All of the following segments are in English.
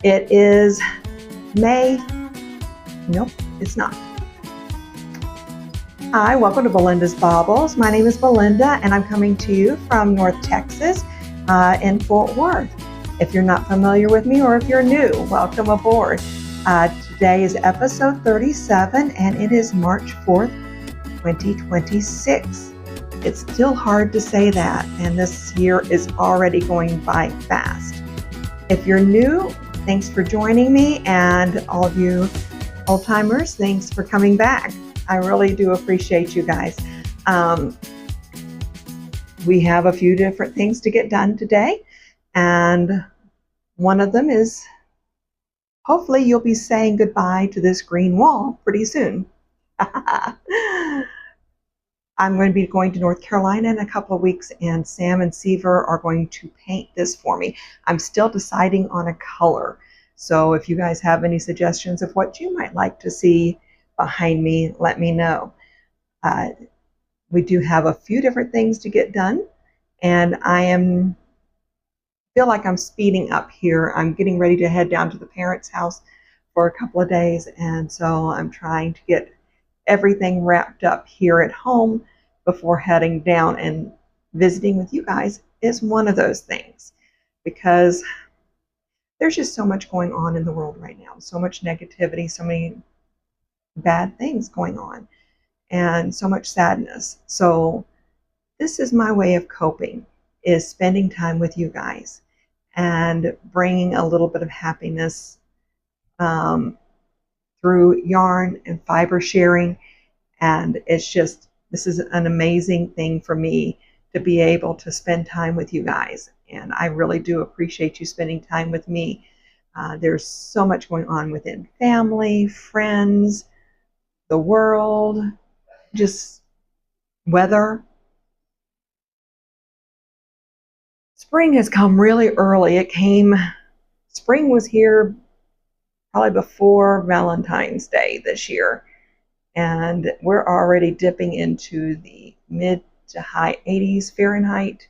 It is May. Nope, it's not. Hi, welcome to Belinda's Baubles. My name is Belinda and I'm coming to you from North Texas in Fort Worth. If you're not familiar with me or if you're new, welcome aboard. Today is episode 37 and it is March 4th, 2026. It's still hard to say that, and this year is already going by fast. If you're new, thanks for joining me, and all of you old-timers, thanks for coming back. I really do appreciate you guys. We have a few different things to get done today, and one of them is hopefully you'll be saying goodbye to this green wall pretty soon. I'm going to be going to North Carolina in a couple of weeks, and Sam and Seaver are going to paint this for me. I'm still deciding on a color, so if you guys have any suggestions of what you might like to see behind me, let me know. We do have a few different things to get done, and feel like I'm speeding up here. I'm getting ready to head down to the parents' house for a couple of days, and so I'm trying to get everything wrapped up here at home before heading down, and visiting with you guys is one of those things, because there's just so much going on in the world right now, so much negativity, so many bad things going on, and so much sadness. So this is my way of coping, is spending time with you guys and bringing a little bit of happiness through yarn and fiber sharing. And it's just, this is an amazing thing for me to be able to spend time with you guys, and I really do appreciate you spending time with me. There's so much going on within family, friends, the world, just weather. Spring has come really early. Spring was here probably before Valentine's Day this year, and we're already dipping into the mid to high 80s Fahrenheit.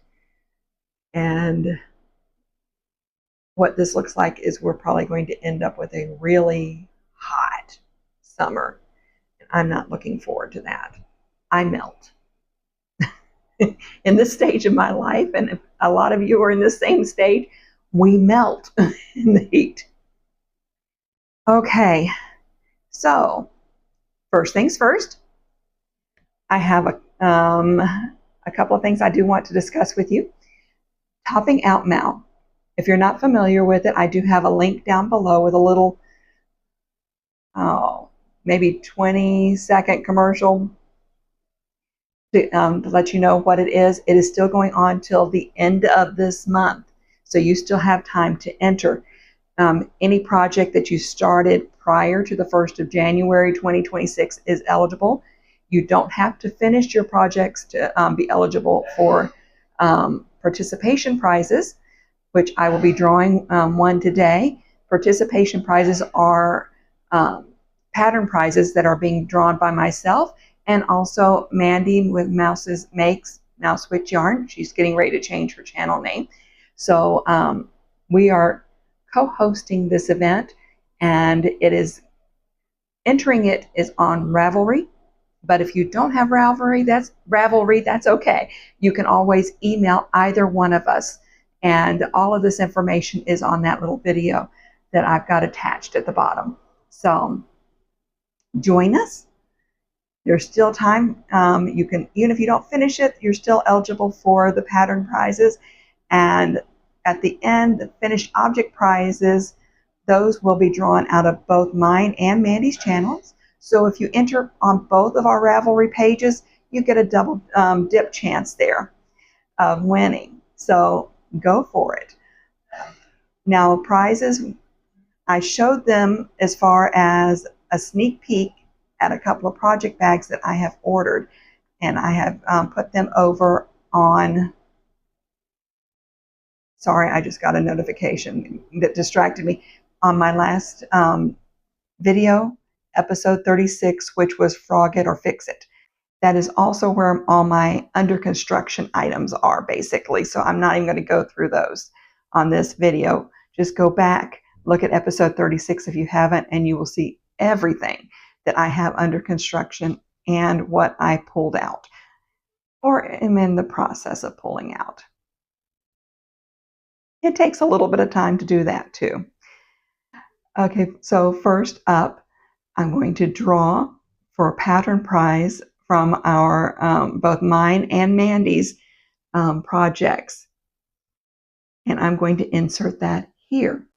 And what this looks like is we're probably going to end up with a really hot summer. I'm not looking forward to that. I melt. In this stage of my life, and if a lot of you are in the same stage, we melt in the heat. Okay, so first things first, I have a couple of things I do want to discuss with you. Topping out Mal. If you're not familiar with it, I do have a link down below with a little, maybe 20-second commercial to let you know what it is. It is still going on till the end of this month, so you still have time to enter. Any project that you started prior to the 1st of January 2026 is eligible. You don't have to finish your projects to be eligible for participation prizes, which I will be drawing one today. Participation prizes are pattern prizes that are being drawn by myself, and also Mandy with makes Mouse Witch Yarn. She's getting ready to change her channel name. So we are co-hosting this event, and entering it is on Ravelry. But if you don't have Ravelry, that's okay. You can always email either one of us, and all of this information is on that little video that I've got attached at the bottom. So join us. There's still time. You can, even if you don't finish it, you're still eligible for the pattern prizes. And at the end, the finished object prizes, those will be drawn out of both mine and Mandy's channels. So if you enter on both of our Ravelry pages, you get a double dip chance there of winning. So go for it. Now, prizes, I showed them as far as a sneak peek at a couple of project bags that I have ordered, and I have put them over on, sorry, I just got a notification that distracted me, on my last video, episode 36, which was Frog It or Fix It. That is also where all my under construction items are, basically, so I'm not even going to go through those on this video. Just go back, look at episode 36 if you haven't, and you will see everything that I have under construction and what I pulled out or am in the process of pulling out. It takes a little bit of time to do that too. Okay, so first up, I'm going to draw for a pattern prize from our both mine and Mandy's projects. And I'm going to insert that here.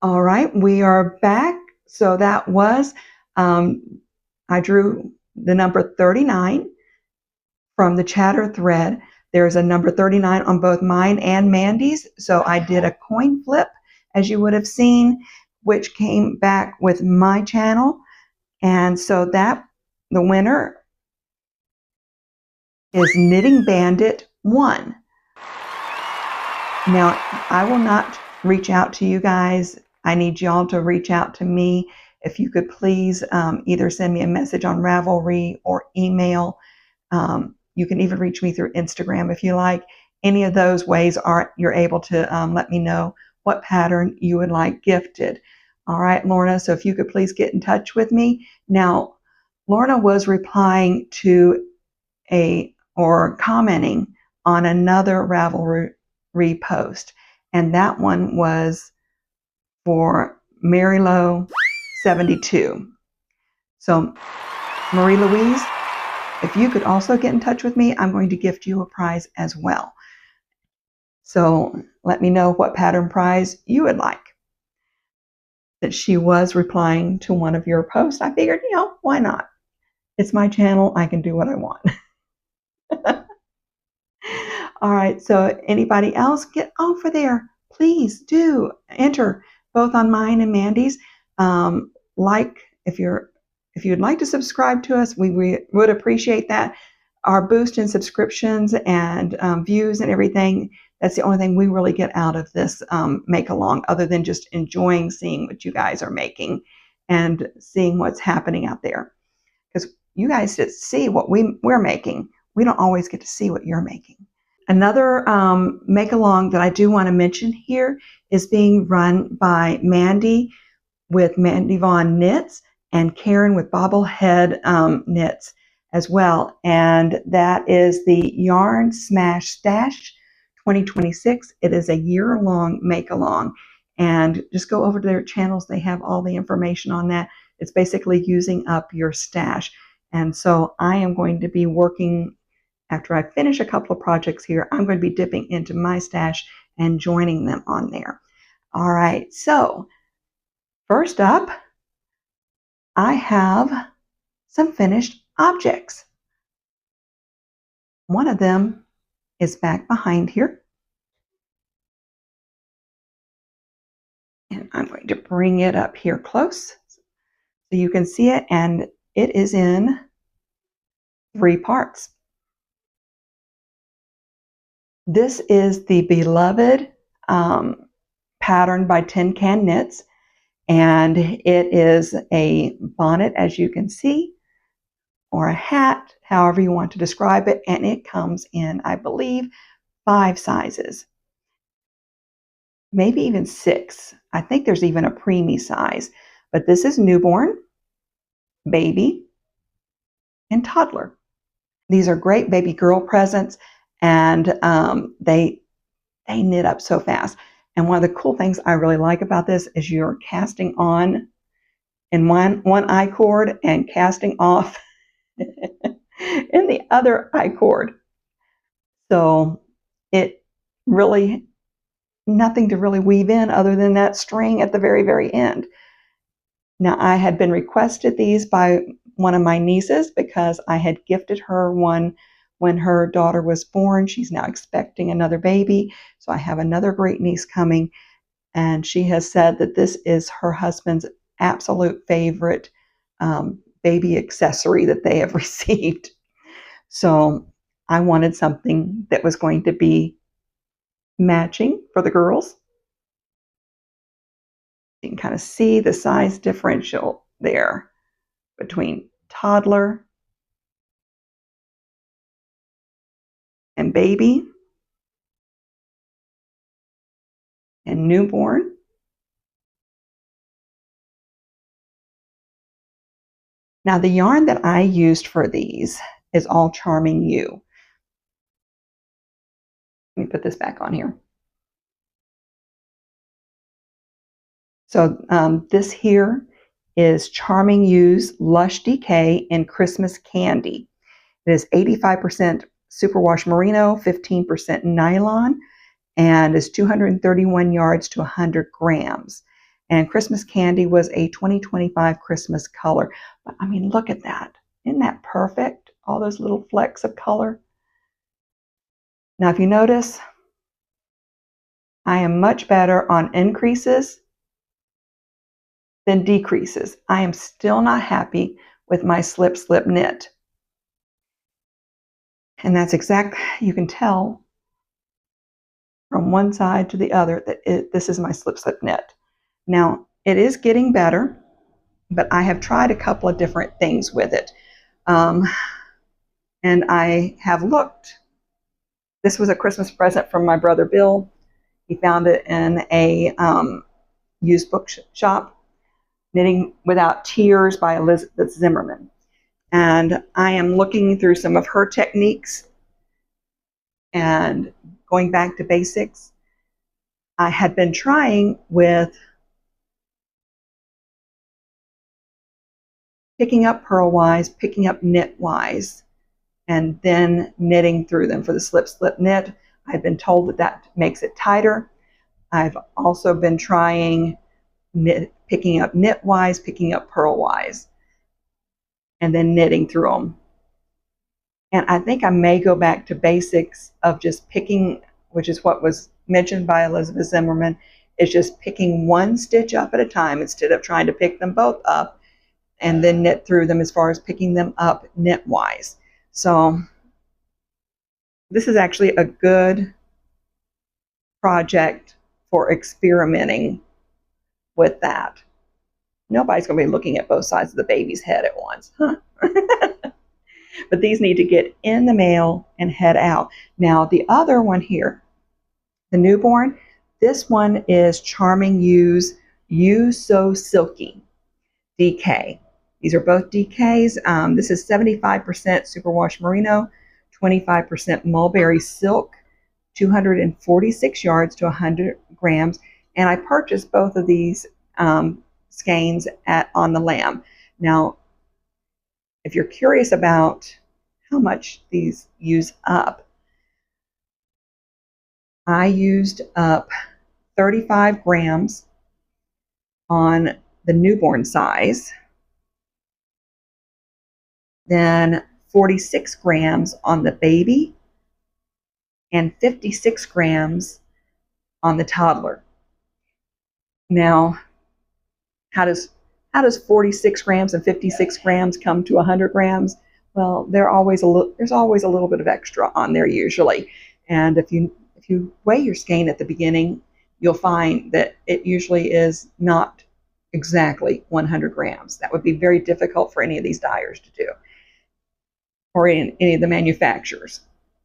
All right, we are back. So that was, I drew the number 39 from the chatter thread. There's a number 39 on both mine and Mandy's. So I did a coin flip, as you would have seen, which came back with my channel. And so that the winner is Knitting Bandit 1. Now, I will not reach out to you guys. I need y'all to reach out to me. If you could please either send me a message on Ravelry or email. You can even reach me through Instagram if you like. Any of those ways you're able to let me know what pattern you would like gifted. All right, Lorna, so if you could please get in touch with me. Now, Lorna was replying to or commenting on another Ravelry post, and that one was for Mary Lowe 72. So Marie Louise, if you could also get in touch with me, I'm going to gift you a prize as well. So let me know what pattern prize you would like. That she was replying to one of your posts, I figured, why not? It's my channel. I can do what I want. All right, so anybody else, get over there. Please do enter both on mine and Mandy's. If you'd like to subscribe to us, we would appreciate that. Our boost in subscriptions and views and everything, that's the only thing we really get out of this make along, other than just enjoying seeing what you guys are making and seeing what's happening out there. Because you guys just see what we're making. We don't always get to see what you're making. Another make along that I do want to mention here is being run by Mandy with Mandy Vaughn Knits and Karen with Bobblehead Knits as well. And that is the Yarn Smash Stash 2026. It is a year-long make-along. And just go over to their channels. They have all the information on that. It's basically using up your stash. And so I am going to be working, after I finish a couple of projects here, I'm going to be dipping into my stash and joining them on there. All right, so first up, I have some finished objects. One of them is back behind here. And I'm going to bring it up here close so you can see it, and it is in 3 parts. This is the beloved pattern by Tin Can Knits, and it is a bonnet, as you can see, or a hat, however you want to describe it, and it comes in, I believe, 5 sizes, maybe even 6. I think there's even a preemie size, but this is newborn, baby, and toddler. These are great baby girl presents, and they knit up so fast. And one of the cool things I really like about this is you're casting on in one I cord and casting off in the other I cord. So it really, nothing to really weave in other than that string at the very, very end. Now, I had been requested these by one of my nieces because I had gifted her one when her daughter was born. She's now expecting another baby. So I have another great niece coming, and she has said that this is her husband's absolute favorite baby accessory that they have received. So I wanted something that was going to be matching for the girls. You can kind of see the size differential there between toddler and baby and newborn. Now the yarn that I used for these is all Charming You. Let me put this back on here. So this here is Charming You's Lush Decay in Christmas Candy. It is 85% superwash merino, 15% nylon, and is 231 yards to 100 grams. And Christmas Candy was a 2025 Christmas color. But I mean, look at that. Isn't that perfect? All those little flecks of color. Now, if you notice, I am much better on increases than decreases. I am still not happy with my slip knit. And that's exact, you can tell from one side to the other that this is my slip knit. Now, it is getting better, but I have tried a couple of different things with it. And I have looked. This was a Christmas present from my brother Bill. He found it in a used bookshop, Knitting Without Tears by Elizabeth Zimmerman. And I am looking through some of her techniques and going back to basics. I had been trying with picking up purlwise, picking up knitwise, and then knitting through them for the slip knit. I've been told that that makes it tighter. I've also been trying picking up knitwise, picking up purlwise, and then knitting through them. And I think I may go back to basics of just picking, which is what was mentioned by Elizabeth Zimmerman, is just picking one stitch up at a time instead of trying to pick them both up and then knit through them as far as picking them up knitwise. So this is actually a good project for experimenting with that. Nobody's going to be looking at both sides of the baby's head at once, huh? But these need to get in the mail and head out. Now the other one here, the newborn, this one is Charming You's You So Silky DK. These are both DKs. This is 75% superwash merino, 25% mulberry silk, 246 yards to 100 grams. And I purchased both of these skeins on the Lamb. Now, if you're curious about how much these use up, I used up 35 grams on the newborn size, then 46 grams on the baby, and 56 grams on the toddler. Now, how does 46 grams and 56 grams come to 100 grams? Well, there's always a little bit of extra on there usually. And if you weigh your skein at the beginning, you'll find that it usually is not exactly 100 grams. That would be very difficult for any of these dyers to do, or any of the manufacturers.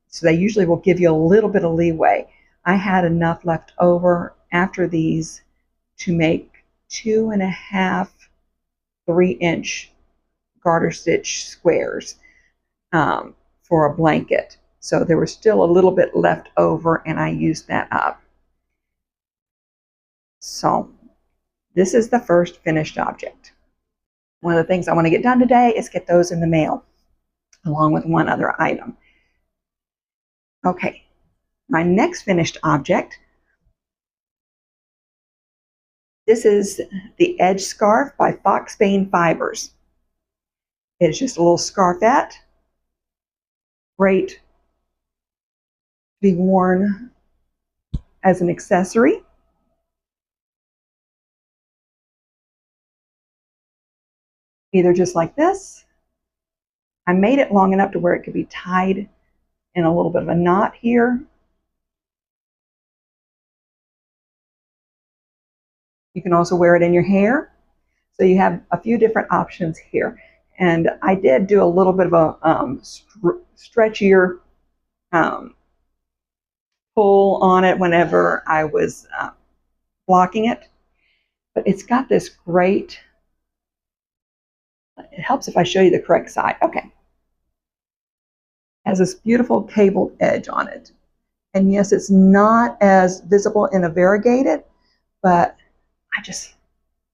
So they usually will give you a little bit of leeway. I had enough left over after these to make 2.5 3-inch garter stitch squares for a blanket. So there was still a little bit left over, and I used that up. So this is the first finished object. One of the things I want to get done today is get those in the mail, along with one other item. Okay, my next finished object, this is the Edge Scarf by Foxbane Fibers. It's just a little scarfette, great to be worn as an accessory. Either just like this. I made it long enough to where it could be tied in a little bit of a knot here. You can also wear it in your hair. So you have a few different options here. And I did do a little bit of a stretchier pull on it whenever I was blocking it. But it's got this great, it helps if I show you the correct side. Okay. It has this beautiful cabled edge on it. And yes, it's not as visible in a variegated, but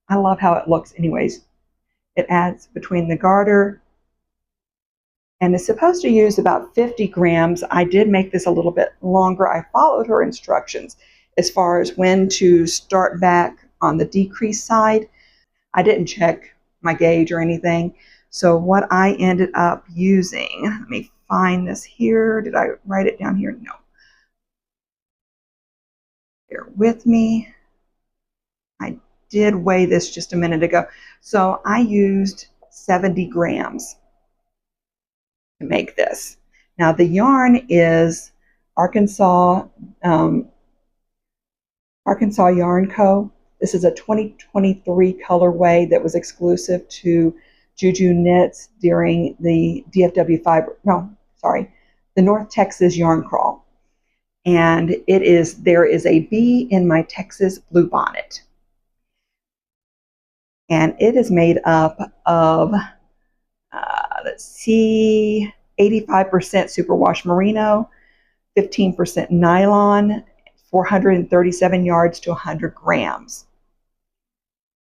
I love how it looks anyways. It adds between the garter, and it's supposed to use about 50 grams. I did make this a little bit longer. I followed her instructions as far as when to start back on the decrease side. I didn't check my gauge or anything. So what I ended up using, let me find this here. Did I write it down here? No. Bear with me. I did weigh this just a minute ago. So I used 70 grams to make this. Now the yarn is Arkansas Yarn Co. This is a 2023 colorway that was exclusive to Juju Knits during the DFW fiber, the North Texas Yarn Crawl. And there is a bee in my Texas bluebonnet. And it is made up of, let's see, 85% superwash merino, 15% nylon, 437 yards to 100 grams.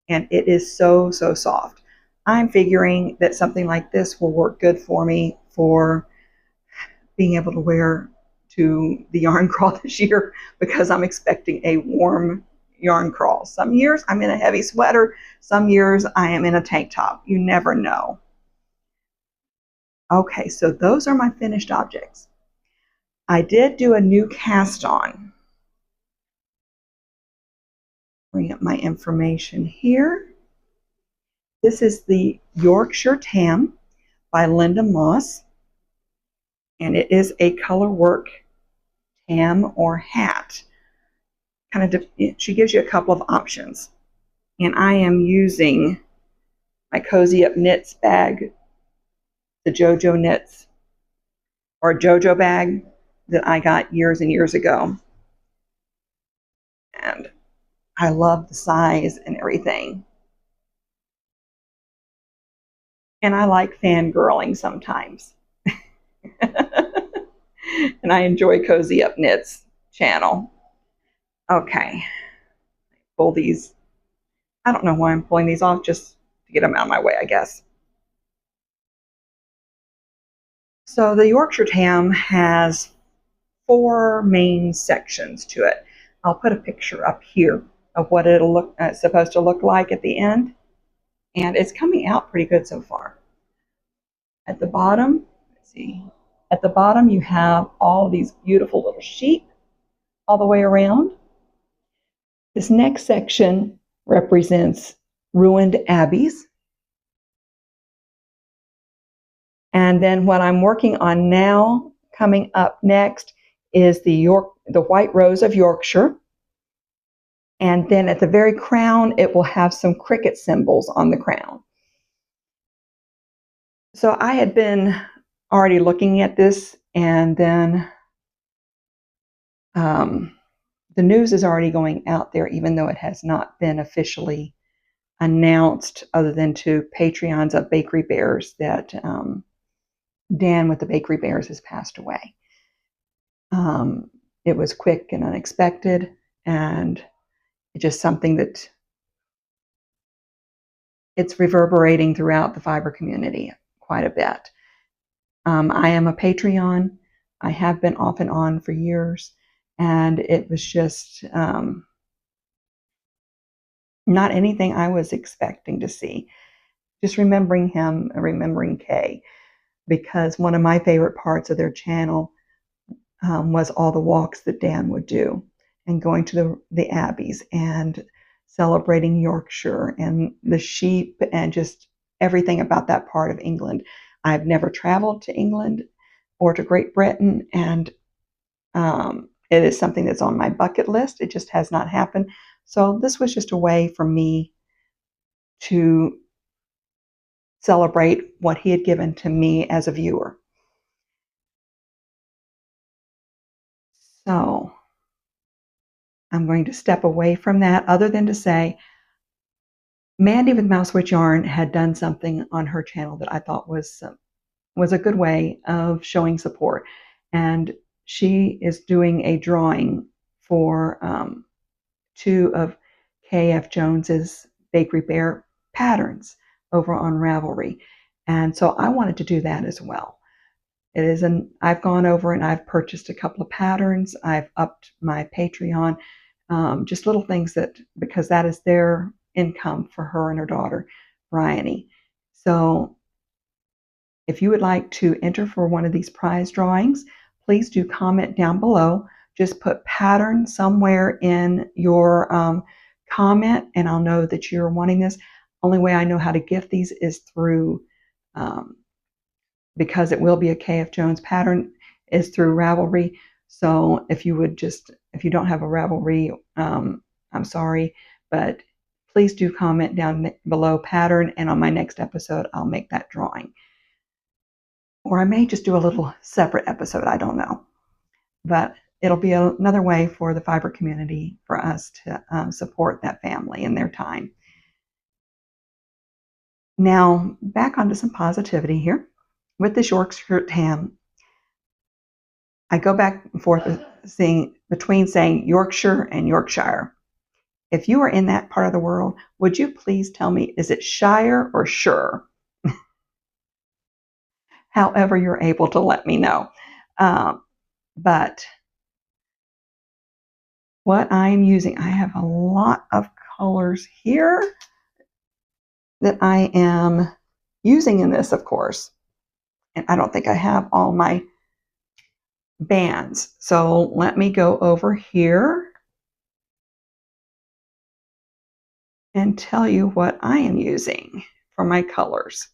And it is so, so soft. I'm figuring that something like this will work good for me for being able to wear to the yarn crawl this year, because I'm expecting a warm yarn crawl. Some years I'm in a heavy sweater, some years I am in a tank top. You never know. Okay, so those are my finished objects. I did do a new cast on. Bring up my information here. This is the Yorkshire Tam by Linda Moss, and it is a Colorwork tam or hat. She gives you a couple of options, and I am using my Cozy Up Knits bag, the JoJo Knits or JoJo bag that I got years and years ago, and I love the size and everything. And I like fangirling sometimes. And I enjoy Cozy Up Knits channel. Okay. Pull these. I don't know why I'm pulling these off, just to get them out of my way, I guess. So the Yorkshire Tam has 4 main sections to it. I'll put a picture up here of what it's supposed to look like at the end. And it's coming out pretty good so far. At the bottom, let's see. At the bottom, you have all these beautiful little sheep all the way around. This next section represents ruined abbeys. And then what I'm working on now, coming up next, is the White Rose of Yorkshire. And then at the very crown, it will have some cricket symbols on the crown. So I had been already looking at this, and then the news is already going out there, even though it has not been officially announced, other than to Patreons of Bakery Bears, that Dan with the Bakery Bears has passed away. It was quick and unexpected, and it's just something that it's reverberating throughout the fiber community quite a bit. I am a Patreon. I have been off and on for years, and it was just not anything I was expecting to see. Just remembering him and remembering Kay, because one of my favorite parts of their channel was all the walks that Dan would do, and going to the abbeys and celebrating Yorkshire and the sheep and just everything about that part of England. I've never traveled to England, or to Great Britain, and it is something that's on my bucket list. It just has not happened. So this was just a way for me to celebrate what he had given to me as a viewer. So I'm going to step away from that, other than to say Mandy with Mouse Witch Yarn had done something on her channel that I thought was a good way of showing support. And she is doing a drawing for 2 of KF Jones's Bakery Bear patterns over on Ravelry. And so I wanted to do that as well. I've gone over and I've purchased a couple of patterns. I've upped my Patreon, just little things because that is their income for her and her daughter, Bryony. So if you would like to enter for one of these prize drawings, please do comment down below. Just put pattern somewhere in your comment, and I'll know that you're wanting this. Only way I know how to gift these is through, because it will be a KF Jones pattern, is through Ravelry. So if you don't have a Ravelry, I'm sorry, but please do comment down below pattern, and on my next episode, I'll make that drawing. Or I may just do a little separate episode, I don't know. But it'll be another way for the fiber community for us to support that family in their time. Now, back onto some positivity here. With this Yorkshire tam, I go back and forth between saying Yorkshire and Yorkshire. If you are in that part of the world, would you please tell me, is it Shire or Shire? However you're able to let me know. But what I'm using, I have a lot of colors here that I am using in this, of course. And I don't think I have all my bands. So let me go over here and tell you what I am using for my colors.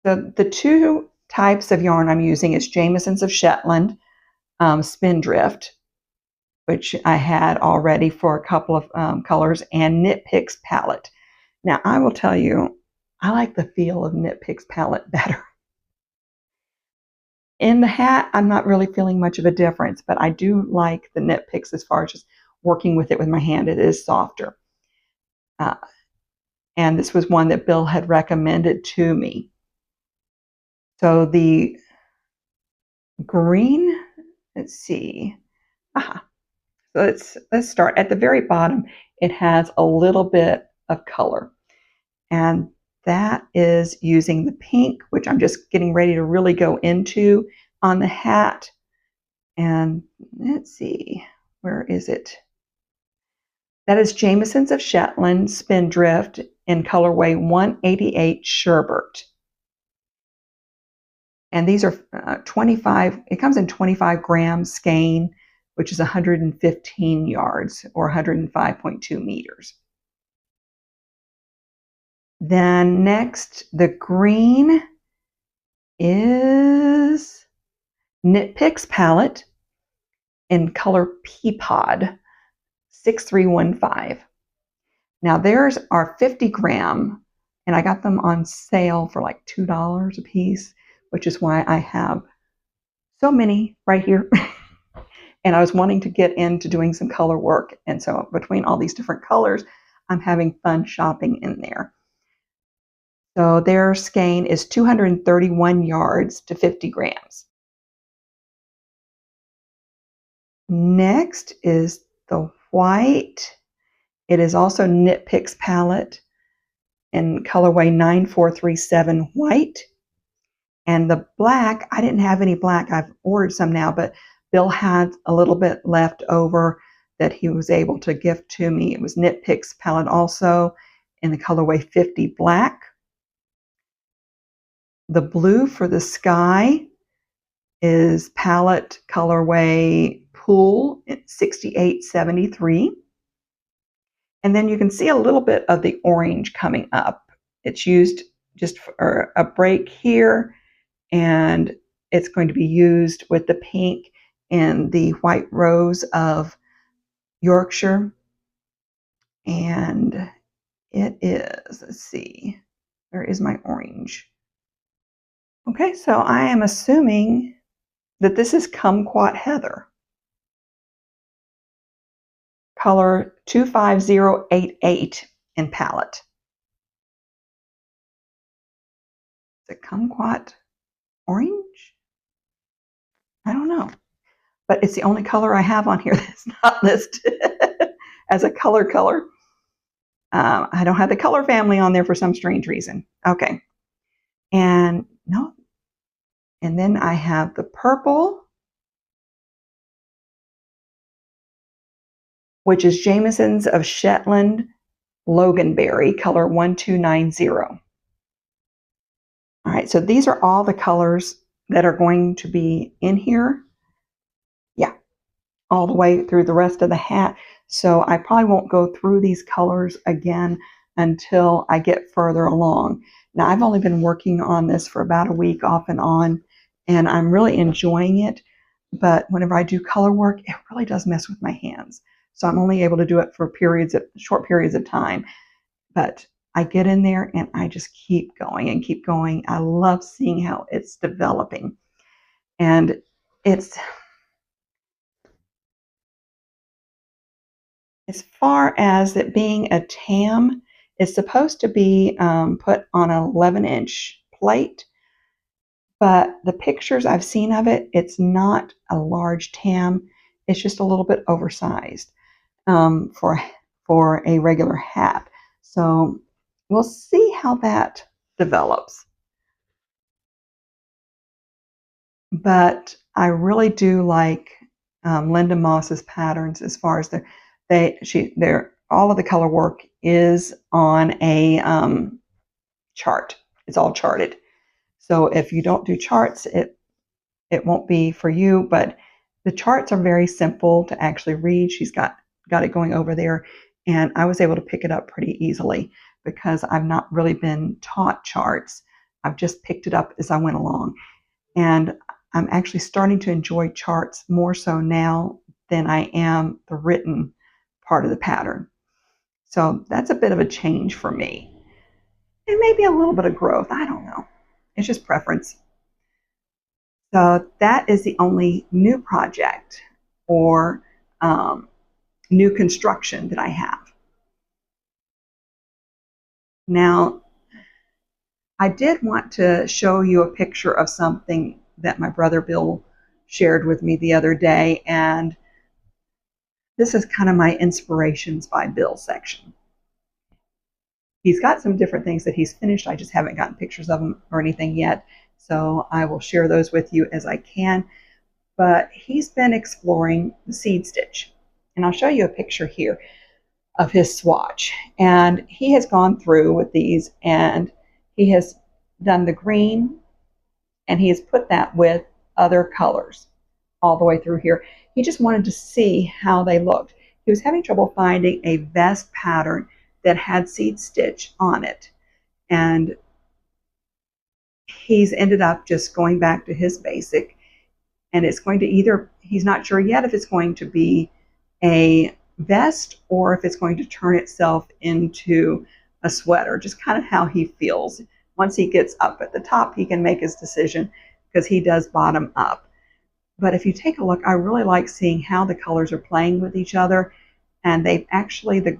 So the 2 types of yarn I'm using is Jamieson's of Shetland Spindrift, which I had already for a couple of colors, and Knit Picks palette. Now I will tell you, I like the feel of Knit Picks palette better. In the hat, I'm not really feeling much of a difference, but I do like the Knit Picks as far as just working with it with my hand. It is softer. And this was one that Bill had recommended to me. So the green, let's see. So let's start at the very bottom. It has a little bit of color, and that is using the pink, which I'm just getting ready to really go into on the hat. And let's see, where is it? That is Jamieson's of Shetland Spindrift in colorway 188 Sherbert. And these are 25, it comes in 25 gram skein, which is 115 yards or 105.2 meters. Then next, the green is Knit Picks palette in color Peapod 6315. Now theirs are 50 gram, and I got them on sale for like $2 a piece, which is why I have so many right here. And I was wanting to get into doing some color work. And so between all these different colors, I'm having fun shopping in there. So their skein is 231 yards to 50 grams. Next is the white. It is also Knit Picks palette in colorway 9437 white. And the black, I didn't have any black. I've ordered some now, but Bill had a little bit left over that he was able to gift to me. It was Knit Picks palette also in the colorway 50 black. The blue for the sky is palette colorway Pool 6873. And then you can see a little bit of the orange coming up It's used just for a break here, and it's going to be used with the pink and the white rose of Yorkshire. And it is, let's see, where is my orange? Okay, so I am assuming that this is Kumquat Heather, color 25088 in palette. Is it Kumquat Orange? I don't know, but it's the only color I have on here that's not listed as a color. I don't have the color family on there for some strange reason. Okay, and no, and then I have the purple, which is Jameson's of Shetland Loganberry, color 1290. All right, so these are all the colors that are going to be in here. Yeah, all the way through the rest of the hat. So I probably won't go through these colors again until I get further along. Now, I've only been working on this for about a week off and on, and I'm really enjoying it. But whenever I do color work, it really does mess with my hands. So I'm only able to do it for short periods of time. But I get in there and I just keep going and keep going. I love seeing how it's developing. And it's, as far as it being a tam, it's supposed to be put on an 11-inch plate. But the pictures I've seen of it, it's not a large tam. It's just a little bit oversized for a regular hat. So we'll see how that develops. But I really do like Linda Moss's patterns as far as all of the color work is on a chart. It's all charted. So if you don't do charts, it won't be for you. But the charts are very simple to actually read. She's got it going over there, and I was able to pick it up pretty easily because I've not really been taught charts. I've just picked it up as I went along, and I'm actually starting to enjoy charts more so now than I am the written part of the pattern. So that's a bit of a change for me, and maybe a little bit of growth. I don't know. It's just preference. So that is the only new project or new construction that I have. Now, I did want to show you a picture of something that my brother Bill shared with me the other day, and this is kind of my inspirations by Bill section. He's got some different things that he's finished. I just haven't gotten pictures of them or anything yet, so I will share those with you as I can. But he's been exploring the seed stitch, and I'll show you a picture here of his swatch. And he has gone through with these, and he has done the green, and he has put that with other colors all the way through here. He just wanted to see how they looked. He was having trouble finding a vest pattern that had seed stitch on it, and he's ended up just going back to his basic, and it's going to either, he's not sure yet if it's going to be a vest or if it's going to turn itself into a sweater, just kind of how he feels. Once he gets up at the top, he can make his decision because he does bottom up. But if you take a look, I really like seeing how the colors are playing with each other, and they've actually, the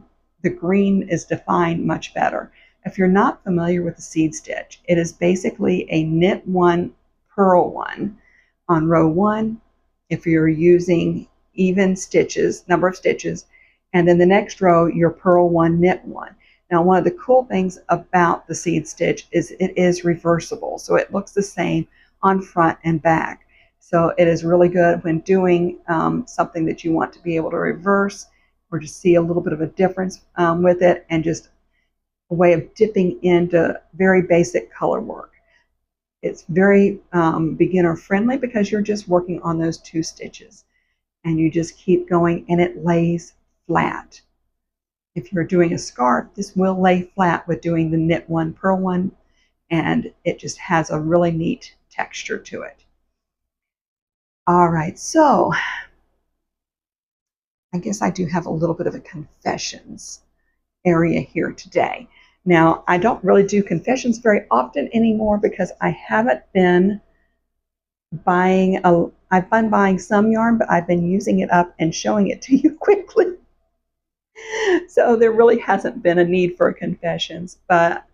green is defined much better. If you're not familiar with the seed stitch, it is basically a knit one, purl one on row 1. If you're using even stitches, number of stitches, and then the next row, your purl 1, knit 1. Now, one of the cool things about the seed stitch is it is reversible, so it looks the same on front and back. So it is really good when doing something that you want to be able to reverse or just see a little bit of a difference with it, and just a way of dipping into very basic color work. It's very beginner friendly because you're just working on those 2 stitches, and you just keep going, and it lays flat. if you're doing a scarf, this will lay flat with doing the knit one, purl one, and it just has a really neat texture to it. All right, so I guess I do have a little bit of a confessions area here today. Now, I don't really do confessions very often anymore because I haven't been buying I've been buying some yarn, but I've been using it up and showing it to you quickly. So there really hasn't been a need for confessions, but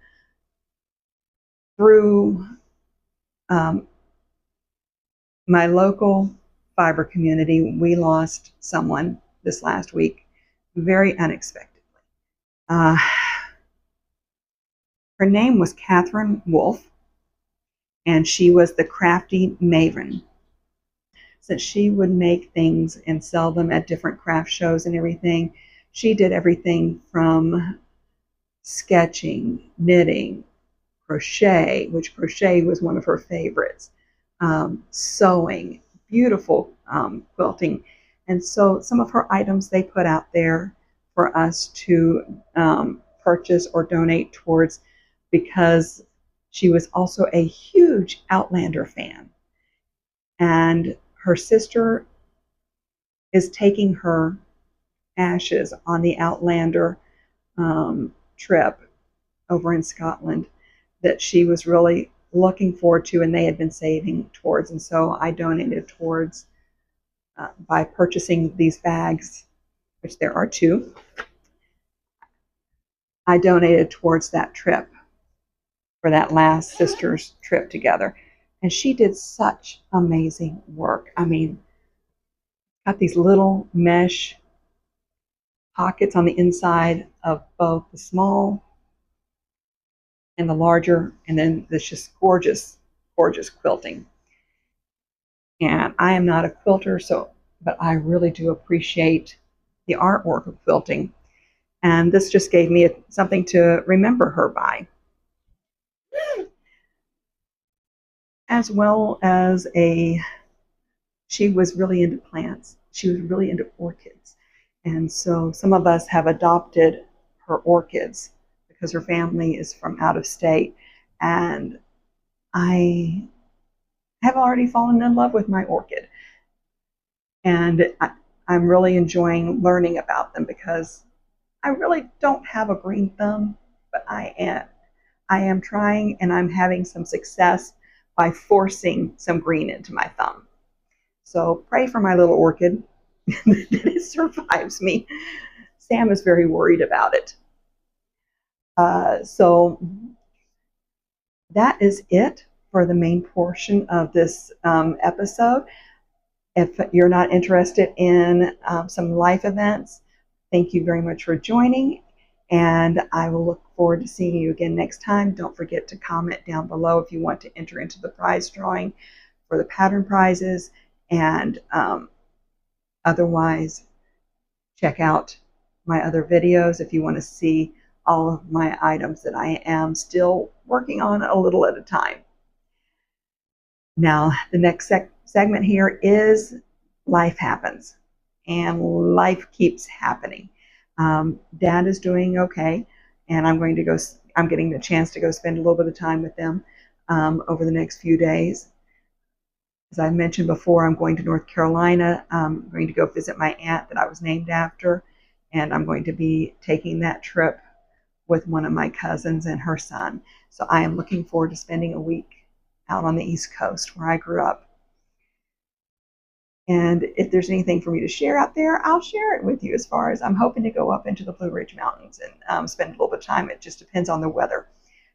through my local fiber community, we lost someone this last week, very unexpectedly. Her name was Catherine Wolf, and she was the crafty maven. Since she would make things and sell them at different craft shows and everything, she did everything from sketching, knitting, crochet, which crochet was one of her favorites, sewing, beautiful quilting. And so some of her items they put out there for us to purchase or donate towards, because she was also a huge Outlander fan. And her sister is taking her ashes on the Outlander trip over in Scotland that she was really looking forward to, and they had been saving towards. And so I donated towards by purchasing these bags, which there are 2. I donated towards that trip for that last sister's trip together. And she did such amazing work. I mean, got these little mesh pockets on the inside of both the small and the larger, and then this just gorgeous, gorgeous quilting. And I am not a quilter, but I really do appreciate the artwork of quilting. And this just gave me something to remember her by. As well as she was really into plants. She was really into orchids. And so some of us have adopted her orchids because her family is from out of state. And I have already fallen in love with my orchid. And I'm really enjoying learning about them because I really don't have a green thumb, but I am trying, and I'm having some success by forcing some green into my thumb. So pray for my little orchid that it survives me. Sam is very worried about it. So that is it for the main portion of this episode. If you're not interested in some life events, thank you very much for joining, and I will look forward to seeing you again next time. Don't forget to comment down below if you want to enter into the prize drawing for the pattern prizes, and otherwise check out my other videos if you want to see all of my items that I am still working on a little at a time. Now, the next segment here is life happens, and life keeps happening. Dad is doing okay, and I'm getting the chance to go spend a little bit of time with them over the next few days. As I mentioned before, I'm going to North Carolina. I'm going to go visit my aunt that I was named after, and I'm going to be taking that trip with one of my cousins and her son. So I am looking forward to spending a week out on the East Coast where I grew up. And if there's anything for me to share out there, I'll share it with you. As far as I'm hoping to go up into the Blue Ridge Mountains and spend a little bit of time. It just depends on the weather.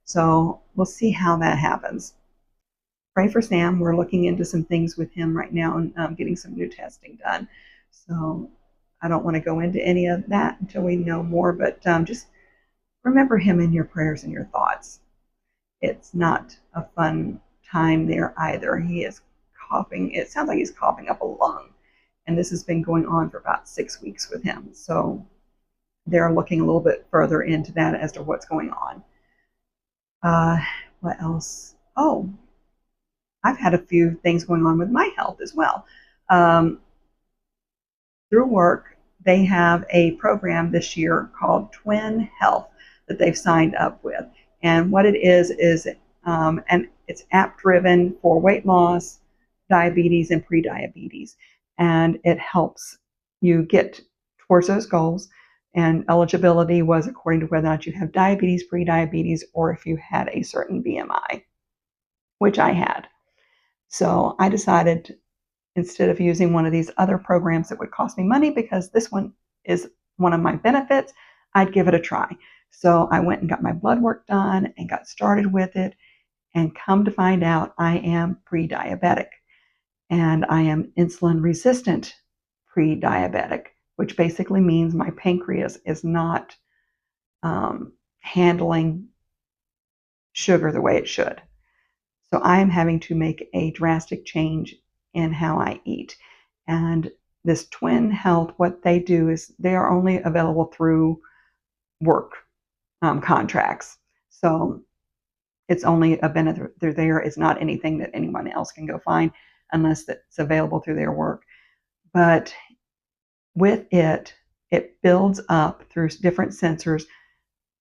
So we'll see how that happens. Pray for Sam. We're looking into some things with him right now and getting some new testing done. So I don't want to go into any of that until we know more, but just remember him in your prayers and your thoughts. It's not a fun time there either. He is coughing. It sounds like he's coughing up a lung, and this has been going on for about 6 weeks with him. So they're looking a little bit further into that as to what's going on. What else? Oh, I've had a few things going on with my health as well. Through work, they have a program this year called Twin Health that they've signed up with. And what it is and it's app driven for weight loss, diabetes, and pre-diabetes. And it helps you get towards those goals. And eligibility was according to whether or not you have diabetes, pre-diabetes, or if you had a certain BMI, which I had. So I decided, instead of using one of these other programs that would cost me money, because this one is one of my benefits, I'd give it a try. So I went and got my blood work done and got started with it. And come to find out, I am pre-diabetic. And I am insulin resistant pre-diabetic, which basically means my pancreas is not handling sugar the way it should. So I am having to make a drastic change in how I eat. And this Twin Health, what they do is they are only available through work contracts. So it's only a benefit they're there. It's not anything that anyone else can go find unless it's available through their work. But with it, it builds up through different sensors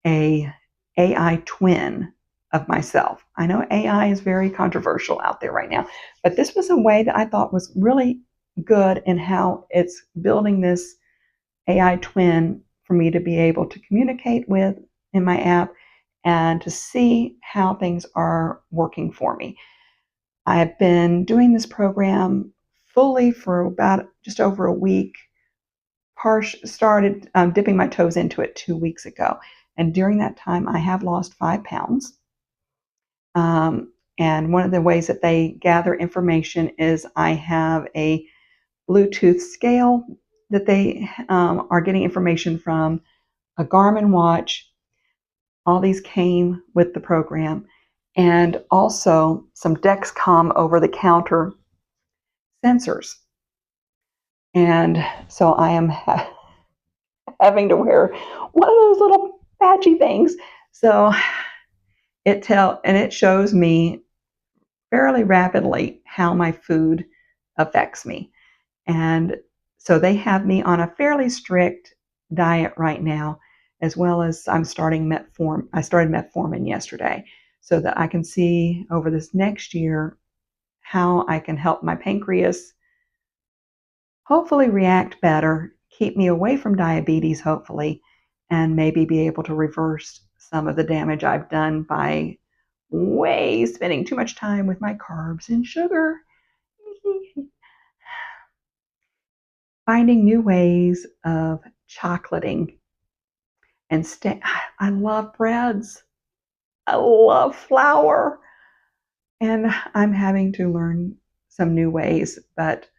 a AI twin of myself. I know AI is very controversial out there right now, but this was a way that I thought was really good in how it's building this AI twin for me to be able to communicate with in my app and to see how things are working for me. I have been doing this program fully for about just over a week. Started dipping my toes into it 2 weeks ago. And during that time, I have lost 5 pounds. And one of the ways that they gather information is I have a Bluetooth scale that they are getting information from, a Garmin watch. All these came with the program. And also some Dexcom over-the-counter sensors. And so I am having to wear one of those little patchy things. So it shows me fairly rapidly how my food affects me. And so they have me on a fairly strict diet right now, as well as I'm starting metformin. I started metformin yesterday, so that I can see over this next year how I can help my pancreas hopefully react better, keep me away from diabetes, hopefully, and maybe be able to reverse some of the damage I've done by spending too much time with my carbs and sugar. Finding new ways of chocolating and I love breads. I love flour. And I'm having to learn some new ways, but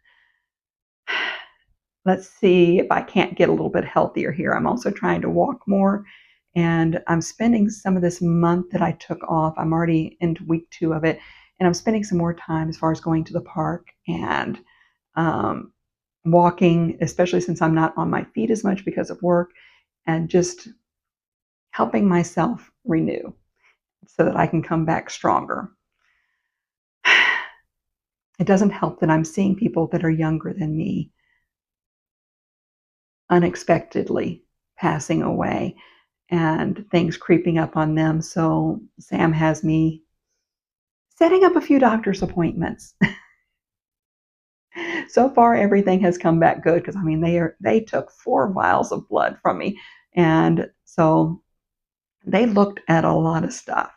let's see if I can't get a little bit healthier here. I'm also trying to walk more, and I'm spending some of this month that I took off. I'm already into week 2 of it, and I'm spending some more time as far as going to the park and walking, especially since I'm not on my feet as much because of work, and just helping myself renew so that I can come back stronger. It doesn't help that I'm seeing people that are younger than me unexpectedly passing away and things creeping up on them. So Sam has me setting up a few doctor's appointments. So far, everything has come back good because, I mean, they took 4 vials of blood from me. And so they looked at a lot of stuff.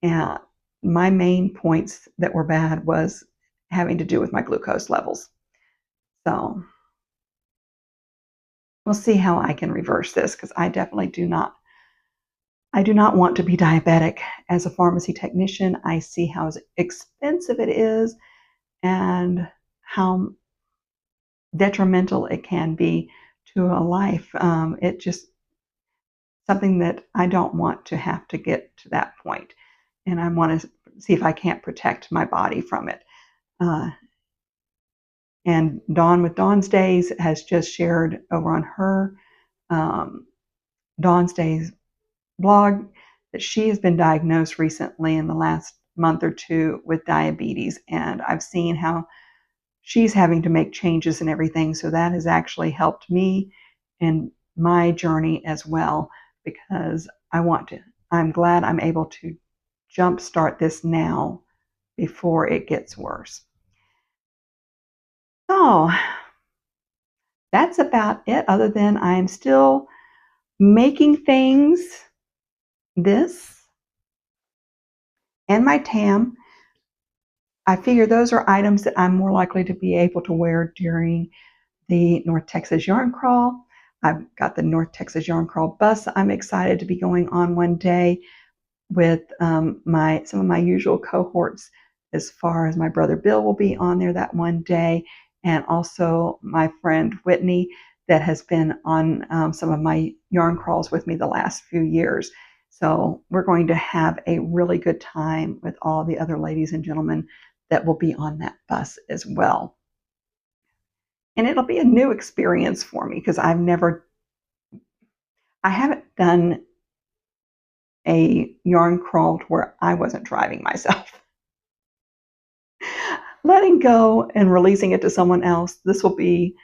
And my main points that were bad was having to do with my glucose levels. So we'll see how I can reverse this, because I definitely do not want to be diabetic. As a pharmacy technician, I see how expensive it is and how detrimental it can be to a life. It just something that I don't want to have to get to that point. And I want to see if I can't protect my body from it. And Dawn with Dawn's Days has just shared over on her Dawn's Days blog that she has been diagnosed recently in the last month or 2 with diabetes. And I've seen how she's having to make changes and everything. So that has actually helped me in my journey as well, because I'm glad I'm able to jumpstart this now before it gets worse. So that's about it, other than I'm still making things, this and my tam. I figure those are items that I'm more likely to be able to wear during the North Texas Yarn Crawl. I've got the North Texas Yarn Crawl bus I'm excited to be going on one day with some of my usual cohorts, as far as my brother Bill will be on there that one day, and also my friend Whitney that has been on some of my yarn crawls with me the last few years. So we're going to have a really good time with all the other ladies and gentlemen that will be on that bus as well. And it'll be a new experience for me because I haven't done a yarn crawl where I wasn't driving myself. Letting go and releasing it to someone else, this will be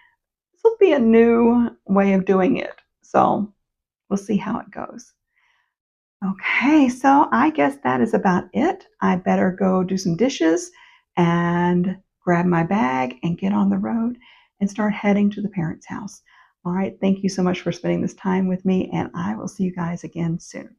a new way of doing it. So we'll see how it goes. Okay, so I guess that is about it. I better go do some dishes and grab my bag and get on the road and start heading to the parents' house. All right, thank you so much for spending this time with me, and I will see you guys again soon.